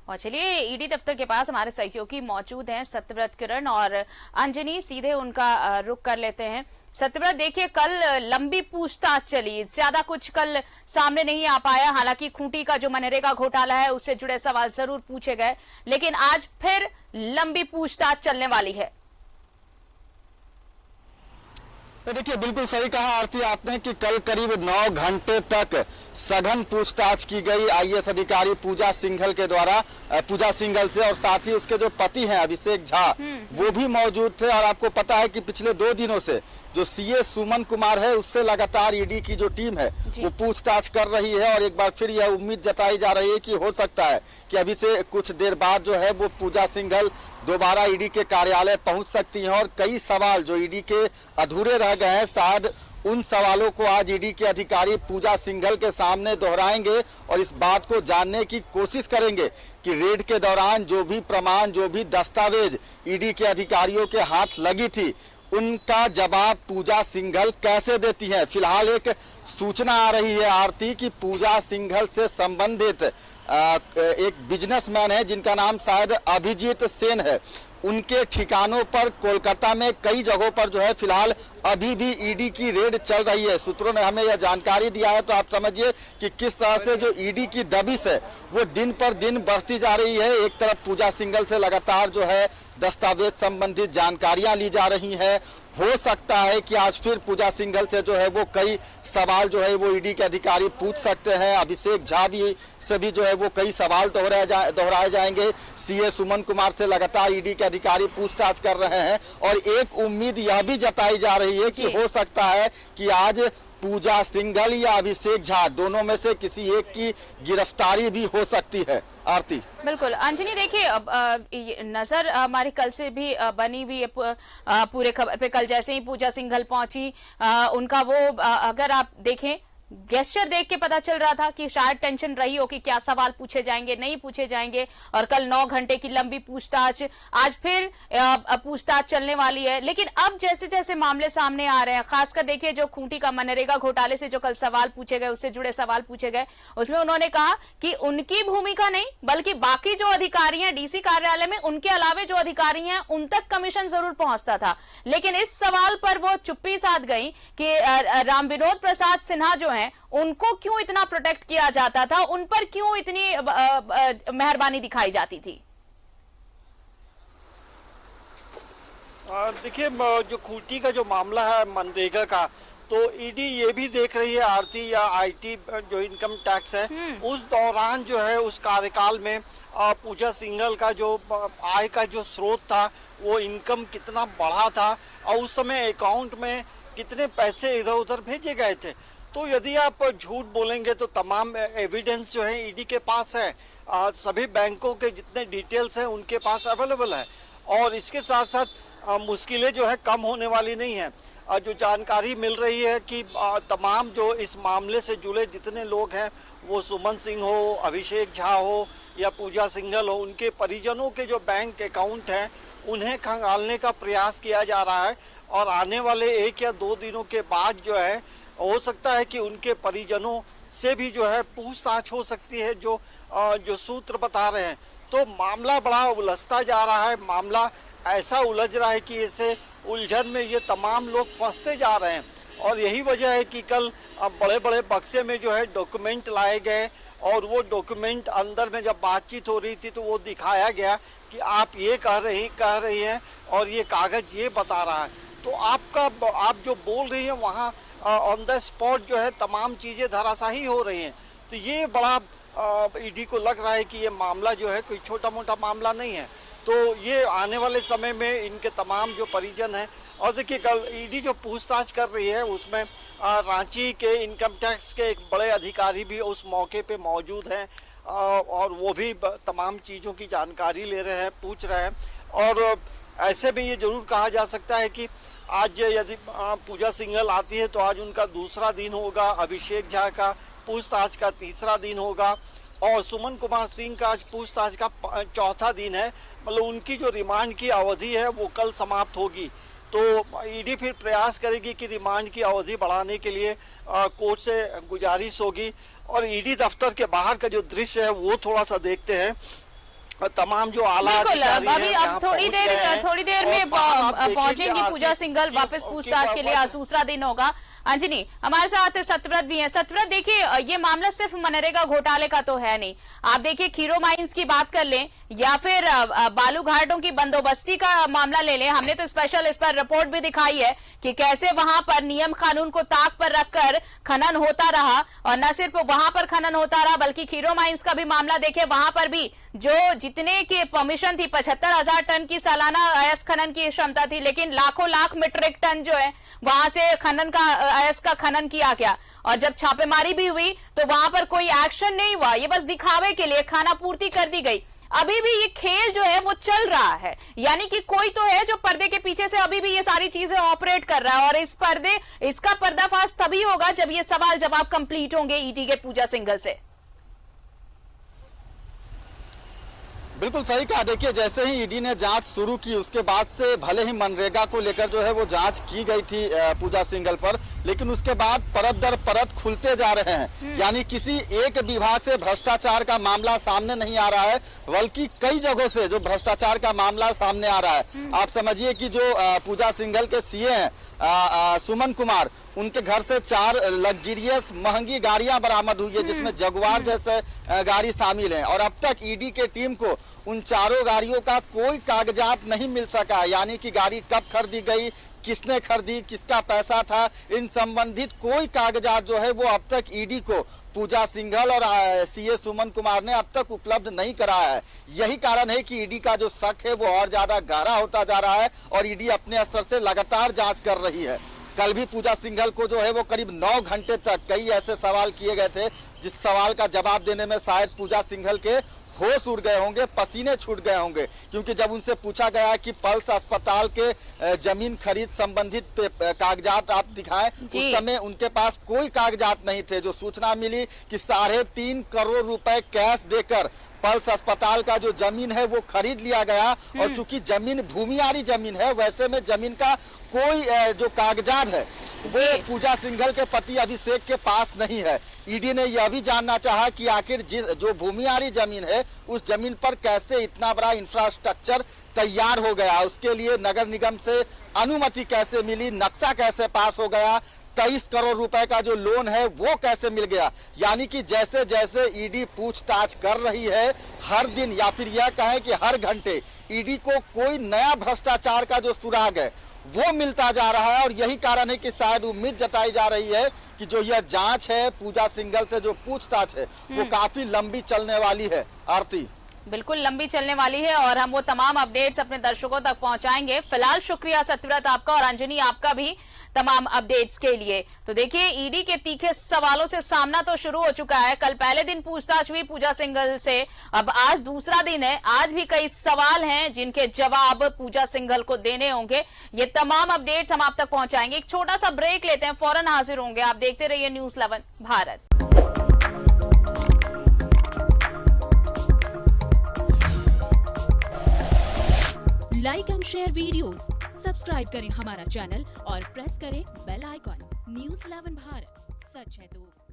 और चलिए ईडी दफ्तर के पास हमारे सहयोगी मौजूद हैं सत्यव्रत किरण और अंजनी, सीधे उनका रुख कर लेते हैं। सत्यव्रत, देखिए कल लंबी पूछताछ चली, ज्यादा कुछ कल सामने नहीं आ पाया। हालांकि खूंटी का जो मनरेगा घोटाला है उससे जुड़े सवाल जरूर पूछे गए, लेकिन आज फिर लंबी पूछताछ चलने वाली है। तो देखिए बिल्कुल सही कहा आरती आपने कि कल करीब 9 घंटे तक सघन पूछताछ की गई आईएएस अधिकारी पूजा सिंघल के द्वारा, पूजा सिंघल से, और साथ ही उसके जो पति हैं अभिषेक झा वो भी मौजूद थे। और आपको पता है कि पिछले 2 दिनों से जो सीए सुमन कुमार है उससे लगातार ईडी की जो टीम है वो पूछताछ कर रही है। और एक बार फिर यह उम्मीद जताई जा रही है कि हो सकता है कि अभी से कुछ देर बाद जो है वो पूजा सिंघल दोबारा ईडी के कार्यालय पहुंच सकती हैं। और कई सवाल जो ईडी के अधूरे रह गए हैं, शायद उन सवालों को आज ईडी के अधिकारी पूजा सिंघल के सामने दोहराएंगे और इस बात को जानने की कोशिश करेंगे कि रेड के दौरान जो भी प्रमाण, जो भी दस्तावेज ईडी के अधिकारियों के हाथ लगी थी, उनका जवाब पूजा सिंघल कैसे देती है। फिलहाल एक सूचना आ रही है आरती कि पूजा सिंघल से संबंधित एक बिजनेसमैन है जिनका नाम शायद अभिजीत सेन है, उनके ठिकानों पर कोलकाता में कई जगहों पर जो है फिलहाल अभी भी ईडी की रेड चल रही है। सूत्रों ने हमें यह जानकारी दिया है, तो आप समझिए कि किस तरह से जो ईडी की दबिश है वो दिन पर दिन बढ़ती जा रही है। एक तरफ पूजा सिंघल से लगातार जो है दस्तावेज संबंधित जानकारियां ली जा रही है। हो सकता है कि आज फिर पूजा सिंघल से जो है वो कई सवाल जो है वो ईडी के अधिकारी पूछ सकते हैं। अभिषेक झा भी से भी जो है वो कई सवाल दोहराए जाएंगे। सीए सुमन कुमार से लगातार ईडी के अधिकारी पूछताछ कर रहे हैं। और एक उम्मीद यह भी जताई जा रही है कि हो सकता है कि आज पूजा सिंघल या अभिषेक झा दोनों में से किसी एक की गिरफ्तारी भी हो सकती है। आरती, बिल्कुल अंजनी, देखिए नजर हमारी कल से भी बनी हुई है पूरे खबर पे। कल जैसे ही पूजा सिंघल पहुंची, उनका वो अगर आप देखें गेस्चर देख के पता चल रहा था कि शायद टेंशन रही हो कि क्या सवाल पूछे जाएंगे, नहीं पूछे जाएंगे। और कल 9 घंटे की लंबी पूछताछ, आज फिर पूछताछ चलने वाली है। लेकिन अब जैसे जैसे मामले सामने आ रहे हैं, खासकर देखिए जो खूंटी का मनरेगा घोटाले से जो कल सवाल पूछे गए, उससे जुड़े सवाल पूछे गए, उसमें उन्होंने कहा कि उनकी भूमिका नहीं बल्कि बाकी जो अधिकारी हैं डीसी कार्यालय में, उनके अलावे जो अधिकारी हैं उन तक कमीशन जरूर पहुंचता था। लेकिन इस सवाल पर वो चुप्पी साध गई कि राम विनोद प्रसाद सिन्हा जो उनको क्यों इतना प्रोटेक्ट किया जाता था, उन पर क्यों इतनी मेहरबानी दिखाई जाती थी। देखिए जो खूंटी का जो मामला है मनरेगा का, तो ईडी ये भी देख रही है आरती या आईटी जो इनकम टैक्स है, उस दौरान जो है उस कार्यकाल में पूजा सिंघल का जो आय का जो स्रोत था वो इनकम कितना बढ़ा था और उस समय अकाउंट में कितने पैसे इधर उधर भेजे गए थे। तो यदि आप झूठ बोलेंगे तो तमाम एविडेंस जो है ईडी के पास है, सभी बैंकों के जितने डिटेल्स हैं उनके पास अवेलेबल है। और इसके साथ साथ मुश्किलें जो है कम होने वाली नहीं है। जो जानकारी मिल रही है कि तमाम जो इस मामले से जुड़े जितने लोग हैं, वो सुमन सिंह हो, अभिषेक झा हो या पूजा सिंघल हो, उनके परिजनों के जो बैंक अकाउंट हैं उन्हें खंगालने का प्रयास किया जा रहा है। और आने वाले 1 या 2 दिनों के बाद जो है हो सकता है कि उनके परिजनों से भी जो है पूछताछ हो सकती है, जो सूत्र बता रहे हैं। तो मामला बड़ा उलझता जा रहा है, मामला ऐसा उलझ रहा है कि इसे उलझन में ये तमाम लोग फंसते जा रहे हैं। और यही वजह है कि कल बड़े बड़े बक्से में जो है डॉक्यूमेंट लाए गए और वो डॉक्यूमेंट अंदर में जब बातचीत हो रही थी तो वो दिखाया गया कि आप ये कह रही हैं और ये कागज ये बता रहा है। तो आप जो बोल रही हैं वहाँ ऑन द स्पॉट जो है तमाम चीज़ें धराशाही हो रही हैं। तो ये बड़ा ईडी को लग रहा है कि ये मामला जो है कोई छोटा मोटा मामला नहीं है। तो ये आने वाले समय में इनके तमाम जो परिजन हैं, और देखिए कल ईडी जो पूछताछ कर रही है उसमें रांची के इनकम टैक्स के एक बड़े अधिकारी भी उस मौके पे मौजूद हैं और वो भी तमाम चीज़ों की जानकारी ले रहे हैं, पूछ रहे हैं। और ऐसे में ये जरूर कहा जा सकता है कि आज यदि पूजा सिंघल आती है तो आज उनका दूसरा दिन होगा, अभिषेक झा का पूछताछ का तीसरा दिन होगा और सुमन कुमार सिंह का आज पूछताछ का चौथा दिन है। मतलब उनकी जो रिमांड की अवधि है वो कल समाप्त होगी। तो ईडी फिर प्रयास करेगी कि रिमांड की अवधि बढ़ाने के लिए कोर्ट से गुजारिश होगी। और ईडी दफ्तर के बाहर का जो दृश्य है वो थोड़ा सा देखते हैं। तमाम जो आला बिल्कुल अधिकारी हैं अभी यहाँ अब थोड़ी पहुंच गए हैं। थोड़ी देर और में बाहर आप देखेंगे पहुंचेंगी आरती पूजा सिंघल कि वापस उनके पूछताछ के लिए। आज दूसरा दिन होगा। अंजनी हमारे साथ सतव्रत भी है। सतव्रत देखिए, ये मामला सिर्फ मनरेगा घोटाले का तो है नहीं। आप देखिए खीरो माइंस की बात कर लें या फिर बालू घाटों की बंदोबस्ती का मामला ले लें, हमने तो स्पेशल इस पर रिपोर्ट भी दिखाई है कि कैसे वहां पर नियम कानून को ताक पर रखकर खनन होता रहा। और न सिर्फ वहां पर खनन होता रहा बल्कि खीरो माइंस का भी मामला देखे, वहां पर भी जो जितने की परमिशन थी 75,000 टन की सालाना अयस्क खनन की क्षमता थी, लेकिन लाखों लाख मीट्रिक टन जो है वहां से खनन का अयस्क का खनन किया गया। और जब छापेमारी भी हुई तो वहां पर कोई एक्शन नहीं हुआ, ये बस दिखावे के लिए खाना पूर्ति कर दी गई। अभी भी ये खेल जो है वो चल रहा है, यानी कि कोई तो है जो पर्दे के पीछे से अभी भी ये सारी चीजें ऑपरेट कर रहा है। और इसका पर्दाफाश तभी होगा जब ये सवाल जवाब कंप्लीट होंगे ईडी के पूजा सिंघल से। बिल्कुल सही कहा। देखिए जैसे ही ईडी ने जांच शुरू की उसके बाद से भले ही मनरेगा को लेकर जो है वो जांच की गई थी पूजा सिंघल पर, लेकिन उसके बाद परत दर परत खुलते जा रहे हैं। यानी किसी एक विभाग से भ्रष्टाचार का मामला सामने नहीं आ रहा है, बल्कि कई जगहों से जो भ्रष्टाचार का मामला सामने आ रहा है। आप समझिए कि जो पूजा सिंघल के सीए हैं सुमन कुमार, उनके घर से 4 लग्जरियस महंगी गाड़ियां बरामद हुई है, जिसमें जगुआर जैसे गाड़ी शामिल है। और अब तक ईडी के टीम को उन चारों गाड़ियों का कोई कागजात नहीं मिल सका, यानी कि गाड़ी कब खरीदी गई, किसने खरीदी, किसका पैसा था, इन संबंधित कोई कागजात जो है वो अब तक ईडी को पूजा सिंघल और सीए सुमन कुमार ने अब तक उपलब्ध नहीं कराया है। यही कारण है कि ईडी का जो शक है वो और ज्यादा गहरा होता जा रहा है और ईडी अपने स्तर से लगातार जांच कर रही है। कल भी पूजा सिंघल को जो है वो करीब 9 घंटे तक कई ऐसे सवाल किए गए थे जिस सवाल का जवाब देने में शायद पूजा सिंघल के होश उड़ गए होंगे, पसीने छूट गए होंगे। क्योंकि जब उनसे पूछा गया कि पल्स अस्पताल के जमीन खरीद संबंधित कागजात आप दिखाएं, उस समय उनके पास कोई कागजात नहीं थे। जो सूचना मिली कि 3.5 करोड़ रुपए कैश देकर पल्स अस्पताल का जो जमीन है वो खरीद लिया गया। और चूंकि जमीन भूमियारी जमीन है, वैसे में जमीन का कोई जो कागजात है वो पूजा सिंघल के पति अभिषेक के पास नहीं है। ईडी ने यह भी जानना चाहा कि आखिर जो भूमियारी जमीन है उस जमीन पर कैसे इतना बड़ा इंफ्रास्ट्रक्चर तैयार हो गया, उसके लिए नगर निगम से अनुमति कैसे मिली, नक्शा कैसे पास हो गया, 23 करोड़ रुपए का जो लोन है वो कैसे मिल गया। यानी कि जैसे जैसे ईडी पूछताछ कर रही है, हर दिन या फिर यह कहें कि हर घंटे ईडी को कोई नया भ्रष्टाचार का जो सुराग है वो मिलता जा रहा है। और यही कारण है कि शायद उम्मीद जताई जा रही है कि जो यह जांच है, पूजा सिंघल से जो पूछताछ है वो काफी लंबी चलने वाली है। आरती बिल्कुल लंबी चलने वाली है और हम वो तमाम अपडेट्स अपने दर्शकों तक पहुंचाएंगे। फिलहाल शुक्रिया सतव्रत आपका और अंजनी आपका भी तमाम अपडेट्स के लिए। तो देखिए ईडी के तीखे सवालों से सामना तो शुरू हो चुका है। कल पहले दिन पूछताछ हुई पूजा सिंघल से, अब आज दूसरा दिन है। आज भी कई सवाल हैं जिनके जवाब पूजा सिंघल को देने होंगे। ये तमाम अपडेट्स हम आप तक पहुंचाएंगे। एक छोटा सा ब्रेक लेते हैं, फौरन हाजिर होंगे। आप देखते रहिए news 11 Bharat. Like and share videos, subscribe करें हमारा चैनल और प्रेस करें बेल आइकॉन। न्यूज़ 11 भारत, सच है तो।